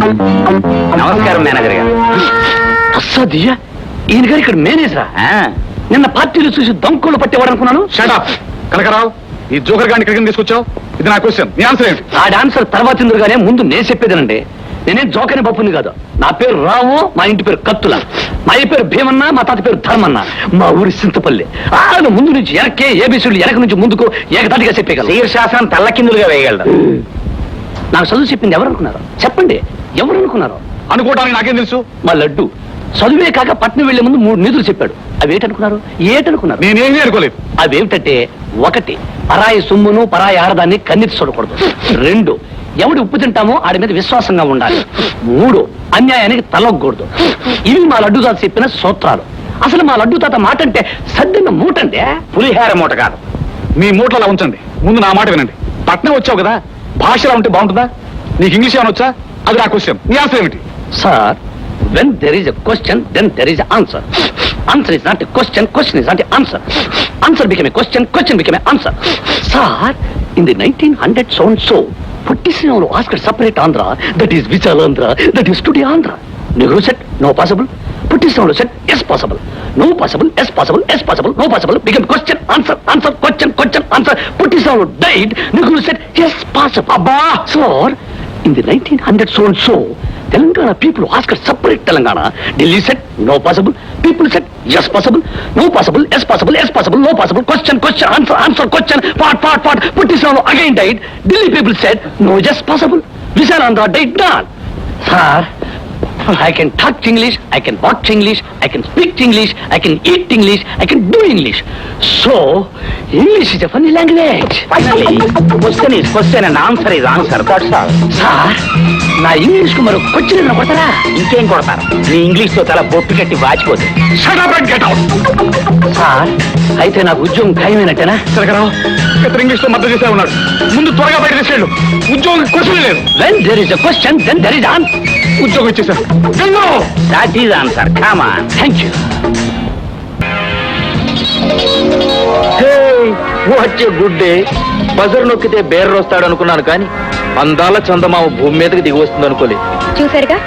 నమస్కారం మేనేజర్ గారు. అస్సదియా ఈయన గారు ఇక్కడ మేనేజరా? నిన్న పార్టీలు చూసి దొంగలు పట్టేవాడు అనుకున్నాను. షటప్ కనకరావు, ఈ జోకర్ గారిని ఇక్కడికి తీసుకొచ్చావు? ఇది నా క్వశ్చన్, నీ ఆన్సర్ ఏంటి? ఆ ఆన్సర్ తర్వాత ఎందుకుగానే ముందు నేను చెప్పేదేనండి. నేనేం జోకని పప్పుని కాదు. నా పేరు రావు, మా ఇంటి పేరు కత్తుల, మా ఈ పేరు భీమన్న, మా తాత పేరు ధర్మన్న, మా ఊరి సింతపల్లి. ఆయన ముందు నుంచి ఎనకే ఏబీసీలు ఎనక నుంచి ముందుకు ఏకదాటిగా చెప్పేయగలరు. శీర్షాసనం తల్లకిందులుగా వేయగలరు. నాకు చదువు చెప్పింది ఎవరు అనుకున్నారు? చెప్పండి, ఎవరు అనుకున్నారు? అనుకోవడానికి నాకేం తెలుసు? మా లడ్డు చదువే కాక పట్నం వెళ్లే ముందు 3 నిధులు చెప్పాడు. అవేటనుకున్నారు? ఏటనుకున్నారు? నేనేమీ అనుకోలేదు. అవేమిటంటే, 1 పరాయి సొమ్మును పరాయి ఆడదాన్ని కన్నెత్తి చూడకూడదు. 2 ఎవడు ఉప్పు తింటామో ఆడి మీద విశ్వాసంగా ఉండాలి. 3 అన్యాయానికి తలొగ్గకూడదు. ఇవి మా లడ్డు తాత చెప్పిన సూత్రాలు. అసలు మా లడ్డు తాత మాట అంటే సద్దిన మూటంటే పులిహార మూట కాదు. మీ మూటలా ఉంచండి, ముందు నా మాట వినండి. పట్నం వచ్చావు కదా, భాషలా ఉంటే బాగుంటుందా? నీకు ఇంగ్లీష్ ఏమైనా వచ్చా? అది నా క్వశ్చన్, నీ ఆన్సర్ ఏమిటి? Sir, when there is a question, then there is an answer. Answer is not a question, question is not an answer. Answer became a question, question became an answer. Sir, in the 1900 so and so, Puttisinoru asked separate Andhra, that is Vichalandhra, that is today Andhra. Nehru said, no possible. Puttisinoru said, yes possible. No possible, yes possible, yes possible, no possible. Became question, answer, answer, question, question, answer. Puttisinoru died. Nehru said, yes possible. Abba! Sir, in the 1900 so and so, Telangana people asked separate Telangana. Delhi said, no possible. People said, yes possible. No possible, yes possible, yes possible, no possible. Question, question, answer, answer, question, part. Puttisinoru again died. Delhi people said, no, yes possible. Visalandra died not. Sir, I can talk English, I can watch English, I can speak English, I can eat English, I can do English. So, English is a funny language. Finally, question is question and answer is answer. That's all. Sir, నా English కు మరో question కొడతారా? ఇంకేం కొడతారు? నీ English తో చాలా బొట్టు కట్టి వాచిపోతుంది. Shut up and get out! Sir, అయితే నాకు ఉద్యోగం ఖాయమైనట్టేనా? కనకరావు, ఇతను ఇంగ్లీష్ లో మద్దతు చేసే ఉన్నాడు. ముందు త్వరగా బయట తీసుకెళ్ళు. ఉద్యోగం క్వశ్చన్ లేదు. When there is a question, then there is answer. ఉద్యోగం ఇచ్చేసారు. వెళ్ళు. That is answer. Come on. Thank you. What a good day. Buzzer నొక్కితే బేర్ వస్తాడు అనుకున్నాను, కానీ అందాల చందమామ భూమి మీదకి దిగి వస్తుంది అనుకోలేదు. చూసారుగా,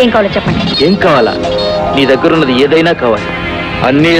ఏం కావాలో చెప్పండి. ఏం కావాలా? నీ దగ్గర ఉన్నది ఏదైనా కావాలి. అన్ని